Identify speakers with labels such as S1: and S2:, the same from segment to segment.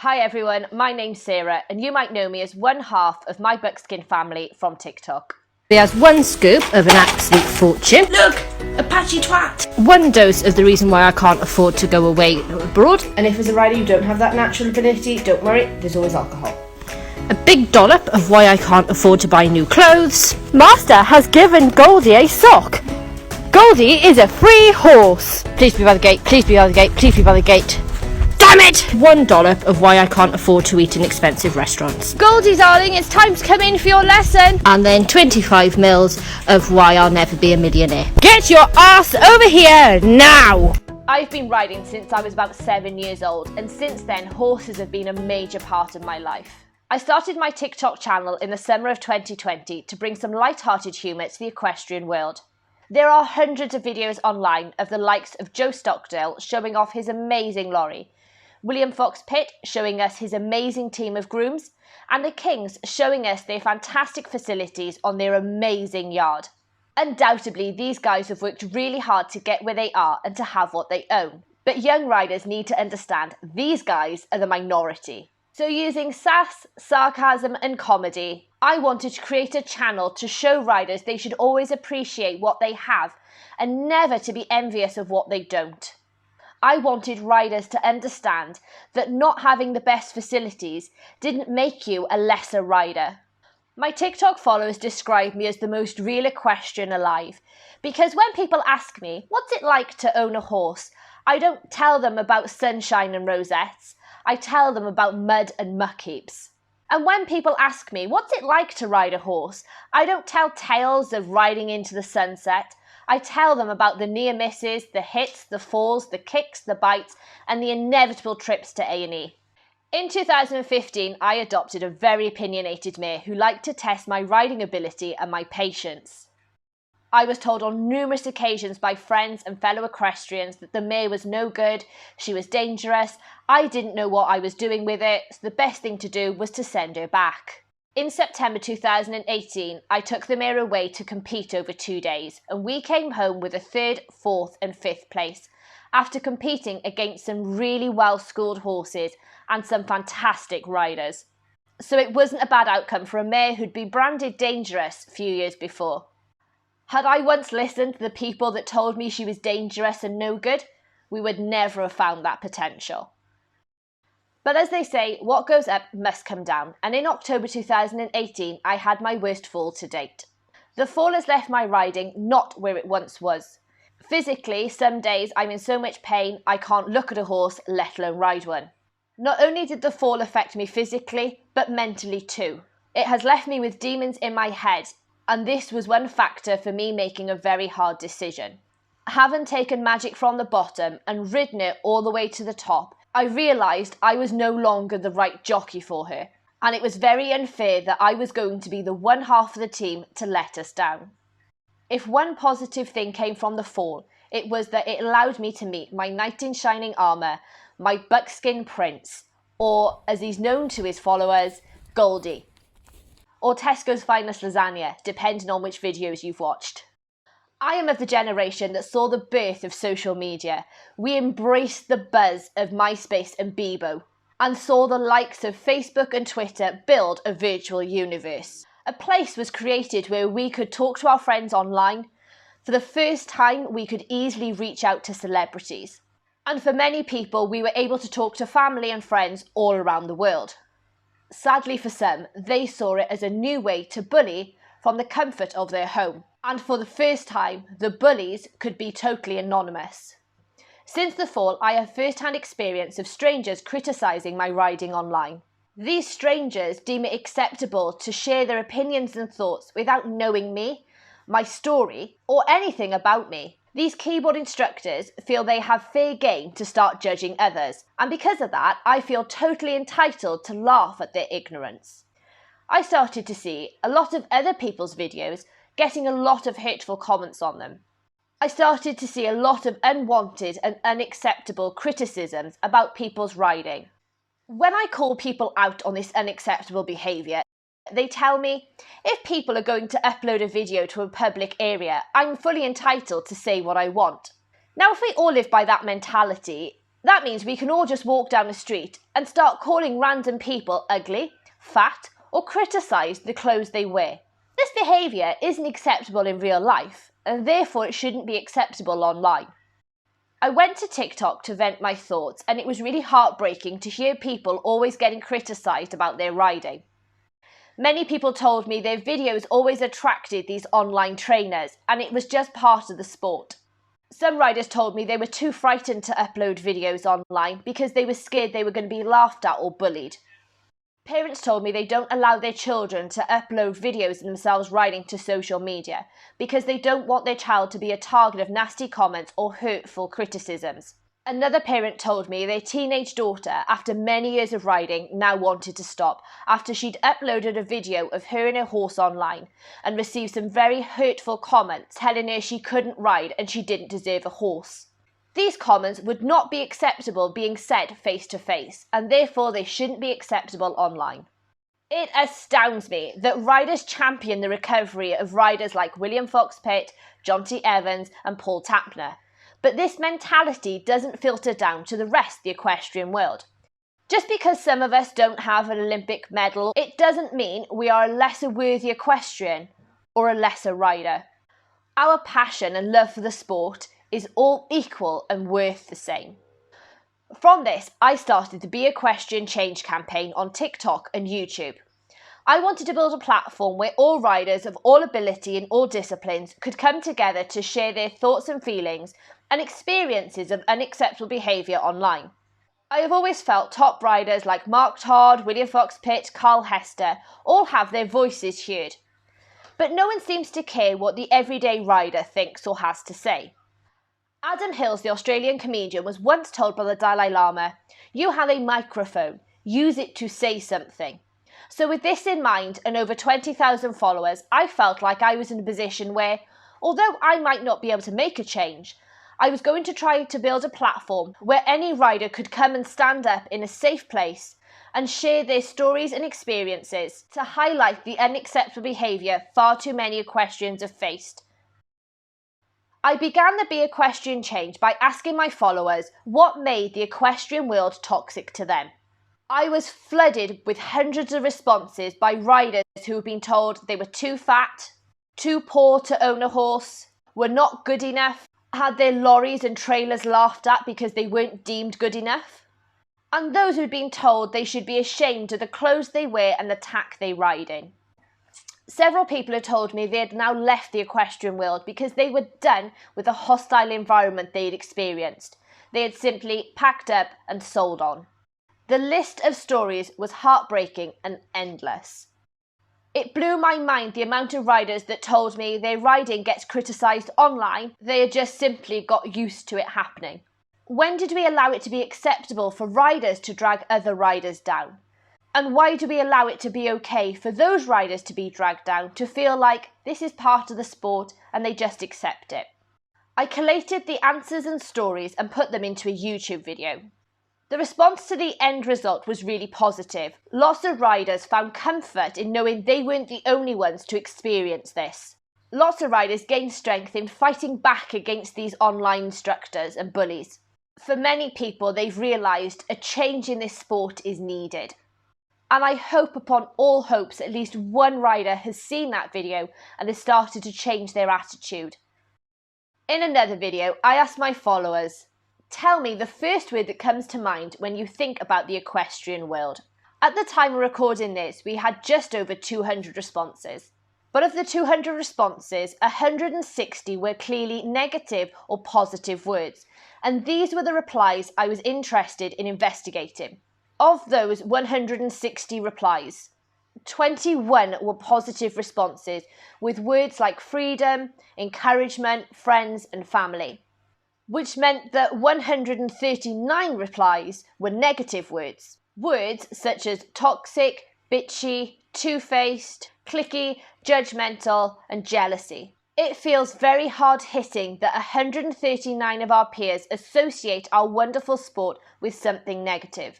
S1: Hi everyone, my name's Sarah and you might know me as one half of MyBuckskinFamily from TikTok.
S2: There's one scoop of an absolute fortune.
S3: Look! A patchy twat!
S2: One dose of the reason why I can't afford to go away abroad. And if as a rider you don't have that natural ability, don't worry, there's always alcohol. A big dollop of why I can't afford to buy new clothes. Master has given Goldie a sock. Goldie is a free horse. Please be by the gate, please be by the gate, please be by the gate. Damn it! $1 of why I can't afford to eat in expensive restaurants.
S1: Goldie darling, it's time to come in for your lesson.
S2: And then 25 mils of why I'll never be a millionaire. Get your ass over here now!
S1: I've been riding since I was about 7 years old, and since then horses have been a major part of my life. I started my TikTok channel in the summer of 2020 to bring some light-hearted humour to the equestrian world. There are hundreds of videos online of the likes of Joe Stockdale showing off his amazing lorry, William Fox Pitt showing us his amazing team of grooms, and the Kings showing us their fantastic facilities on their amazing yard. Undoubtedly, these guys have worked really hard to get where they are and to have what they own. But young riders need to understand these guys are the minority. So using sass, sarcasm and comedy, I wanted to create a channel to show riders they should always appreciate what they have and never to be envious of what they don't. I wanted riders to understand that not having the best facilities didn't make you a lesser rider. My TikTok followers describe me as the most real equestrian alive because when people ask me, what's it like to own a horse? I don't tell them about sunshine and rosettes. I tell them about mud and muck heaps. And when people ask me, what's it like to ride a horse? I don't tell tales of riding into the sunset. I tell them about the near misses, the hits, the falls, the kicks, the bites, and the inevitable trips to A&E. In 2015, I adopted a very opinionated mare who liked to test my riding ability and my patience. I was told on numerous occasions by friends and fellow equestrians that the mare was no good, she was dangerous, I didn't know what I was doing with it, so the best thing to do was to send her back. In September 2018, I took the mare away to compete over 2 days, and we came home with a 3rd, 4th and 5th place, after competing against some really well-schooled horses and some fantastic riders. So it wasn't a bad outcome for a mare who'd been branded dangerous a few years before. Had I once listened to the people that told me she was dangerous and no good, we would never have found that potential. But as they say, what goes up must come down, and in October 2018 I had my worst fall to date. The fall has left my riding not where it once was. Physically, some days I'm in so much pain I can't look at a horse, let alone ride one. Not only did the fall affect me physically, but mentally too. It has left me with demons in my head, and this was one factor for me making a very hard decision. Having taken Magic from the bottom and ridden it all the way to the top, I realised I was no longer the right jockey for her, and it was very unfair that I was going to be the one half of the team to let us down. If one positive thing came from the fall, it was that it allowed me to meet my knight in shining armour, my buckskin prince, or as he's known to his followers, Goldie, or Tesco's finest lasagna, depending on which videos you've watched. I am of the generation that saw the birth of social media. We embraced the buzz of MySpace and Bebo and saw the likes of Facebook and Twitter build a virtual universe. A place was created where we could talk to our friends online. For the first time, we could easily reach out to celebrities. And for many people, we were able to talk to family and friends all around the world. Sadly for some, they saw it as a new way to bully from the comfort of their home. And for the first time, the bullies could be totally anonymous. Since the fall, I have first-hand experience of strangers criticising my riding online. These strangers deem it acceptable to share their opinions and thoughts without knowing me, my story, or anything about me. These keyboard instructors feel they have fair game to start judging others, and because of that, I feel totally entitled to laugh at their ignorance. I started to see a lot of other people's videos getting a lot of hateful comments on them. I started to see a lot of unwanted and unacceptable criticisms about people's riding. When I call people out on this unacceptable behaviour, they tell me, if people are going to upload a video to a public area, I'm fully entitled to say what I want. Now, if we all live by that mentality, That means we can all just walk down the street and start calling random people ugly, fat, or criticise the clothes they wear. This behaviour isn't acceptable in real life, and therefore it shouldn't be acceptable online. I went to TikTok to vent my thoughts, and it was really heartbreaking to hear people always getting criticised about their riding. Many people told me their videos always attracted these online trainers, and it was just part of the sport. Some riders told me they were too frightened to upload videos online because they were scared they were going to be laughed at or bullied. Parents told me they don't allow their children to upload videos of themselves riding to social media because they don't want their child to be a target of nasty comments or hurtful criticisms. Another parent told me their teenage daughter, after many years of riding, now wanted to stop after she'd uploaded a video of her and her horse online and received some very hurtful comments telling her she couldn't ride and she didn't deserve a horse. These comments would not be acceptable being said face to face, and therefore they shouldn't be acceptable online. It astounds me that riders champion the recovery of riders like William Fox-Pitt, Jonty Evans and Paul Tapner, but this mentality doesn't filter down to the rest of the equestrian world. Just because some of us don't have an Olympic medal, it doesn't mean we are a lesser worthy equestrian or a lesser rider. Our passion and love for the sport is all equal and worth the same. From this, I started the Be Equestrian Change campaign on TikTok and YouTube. I wanted to build a platform where all riders of all ability in all disciplines could come together to share their thoughts and feelings and experiences of unacceptable behaviour online. I have always felt top riders like Mark Todd, William Fox-Pitt, Carl Hester all have their voices heard. But no one seems to care what the everyday rider thinks or has to say. Adam Hills, the Australian comedian, was once told by the Dalai Lama, "You have a microphone, use it to say something." So with this in mind and over 20,000 followers, I felt like I was in a position where, although I might not be able to make a change, I was going to try to build a platform where any rider could come and stand up in a safe place and share their stories and experiences to highlight the unacceptable behaviour far too many equestrians have faced. I began the Be Equestrian Change by asking my followers what made the equestrian world toxic to them. I was flooded with hundreds of responses by riders who have been told they were too fat, too poor to own a horse, were not good enough, had their lorries and trailers laughed at because they weren't deemed good enough, and those who'd been told they should be ashamed of the clothes they wear and the tack they ride in. Several people have told me they had now left the equestrian world because they were done with the hostile environment they'd experienced. They had simply packed up and sold on. The list of stories was heartbreaking and endless. It blew my mind the amount of riders that told me their riding gets criticised online, they had just simply got used to it happening. When did we allow it to be acceptable for riders to drag other riders down? And why do we allow it to be okay for those riders to be dragged down, to feel like this is part of the sport and they just accept it? I collated the answers and stories and put them into a YouTube video. The response to the end result was really positive. Lots of riders found comfort in knowing they weren't the only ones to experience this. Lots of riders gained strength in fighting back against these online instructors and bullies. For many people, they've realised a change in this sport is needed. And I hope upon all hopes at least one rider has seen that video and has started to change their attitude. In another video, I asked my followers, tell me the first word that comes to mind when you think about the equestrian world. At the time of recording this, we had just over 200 responses. But of the 200 responses, 160 were clearly negative or positive words. And these were the replies I was interested in investigating. Of those 160 replies, 21 were positive responses with words like freedom, encouragement, friends and family, which meant that 139 replies were negative words. Words such as toxic, bitchy, two-faced, cliquey, judgmental and jealousy. It feels very hard-hitting that 139 of our peers associate our wonderful sport with something negative.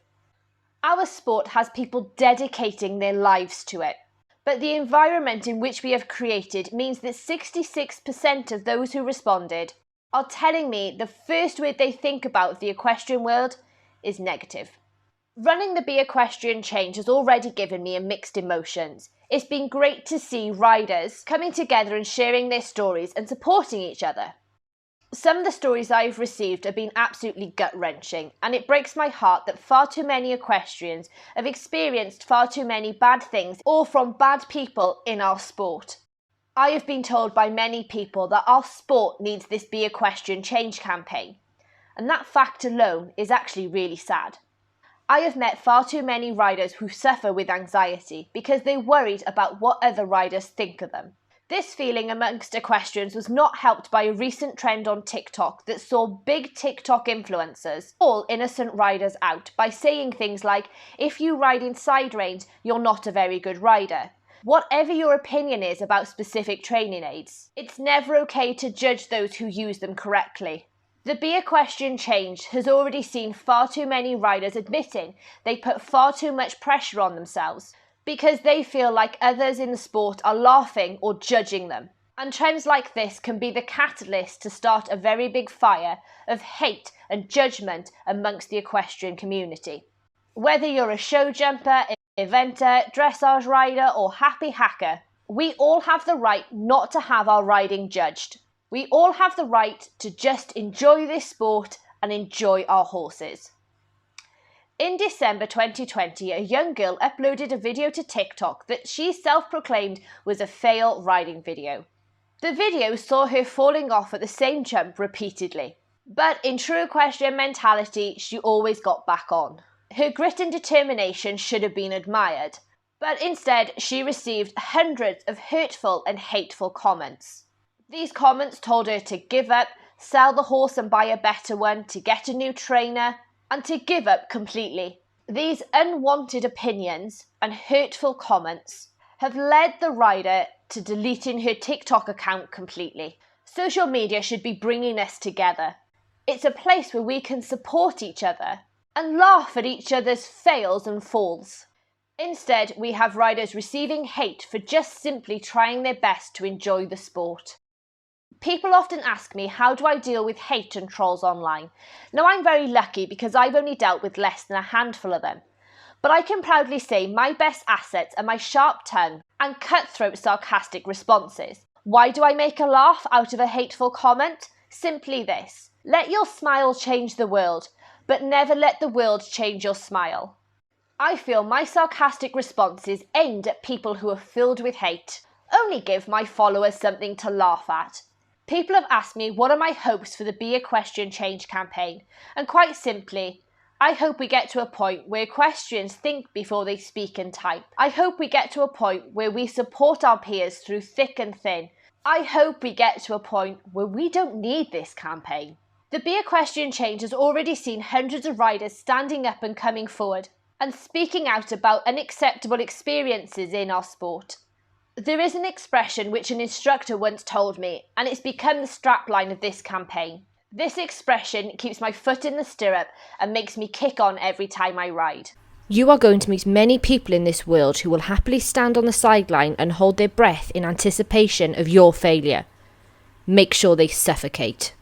S1: Our sport has people dedicating their lives to it, but the environment in which we have created means that 66% of those who responded are telling me the first word they think about the equestrian world is negative. Running the Be Equestrian Change has already given me mixed emotions. It's been great to see riders coming together and sharing their stories and supporting each other. Some of the stories I've received have been absolutely gut-wrenching, and it breaks my heart that far too many equestrians have experienced far too many bad things, all from bad people in our sport. I have been told by many people that our sport needs this Be Equestrian Change campaign, and that fact alone is actually really sad. I have met far too many riders who suffer with anxiety because they're worried about what other riders think of them. This feeling amongst equestrians was not helped by a recent trend on TikTok that saw big TikTok influencers call innocent riders out by saying things like, if you ride in side reins, you're not a very good rider. Whatever your opinion is about specific training aids, it's never okay to judge those who use them correctly. The Be Equestrian Change has already seen far too many riders admitting they put far too much pressure on themselves because they feel like others in the sport are laughing or judging them. And trends like this can be the catalyst to start a very big fire of hate and judgment amongst the equestrian community. Whether you're a show jumper, eventer, dressage rider or happy hacker, we all have the right not to have our riding judged. We all have the right to just enjoy this sport and enjoy our horses. In December 2020, a young girl uploaded a video to TikTok that she self-proclaimed was a fail riding video. The video saw her falling off at the same jump repeatedly, but in true equestrian mentality, she always got back on. Her grit and determination should have been admired, but instead she received hundreds of hurtful and hateful comments. These comments told her to give up, sell the horse and buy a better one, to get a new trainer, and to give up completely. These unwanted opinions and hurtful comments have led the rider to deleting her TikTok account completely. Social media should be bringing us together. It's a place where we can support each other and laugh at each other's fails and falls. Instead, we have riders receiving hate for just simply trying their best to enjoy the sport. People often ask me, how do I deal with hate and trolls online? Now, I'm very lucky because I've only dealt with less than a handful of them. But I can proudly say my best assets are my sharp tongue and cutthroat sarcastic responses. Why do I make a laugh out of a hateful comment? Simply this: let your smile change the world, but never let the world change your smile. I feel my sarcastic responses aimed at people who are filled with hate only give my followers something to laugh at. People have asked me what are my hopes for the Be Equestrian Change campaign, and quite simply, I hope we get to a point where equestrians think before they speak and type. I hope we get to a point where we support our peers through thick and thin. I hope we get to a point where we don't need this campaign. The Be Equestrian Change has already seen hundreds of riders standing up and coming forward and speaking out about unacceptable experiences in our sport. There is an expression which an instructor once told me, and it's become the strapline of this campaign. This expression keeps my foot in the stirrup and makes me kick on every time I ride.
S2: You are going to meet many people in this world who will happily stand on the sideline and hold their breath in anticipation of your failure. Make sure they suffocate.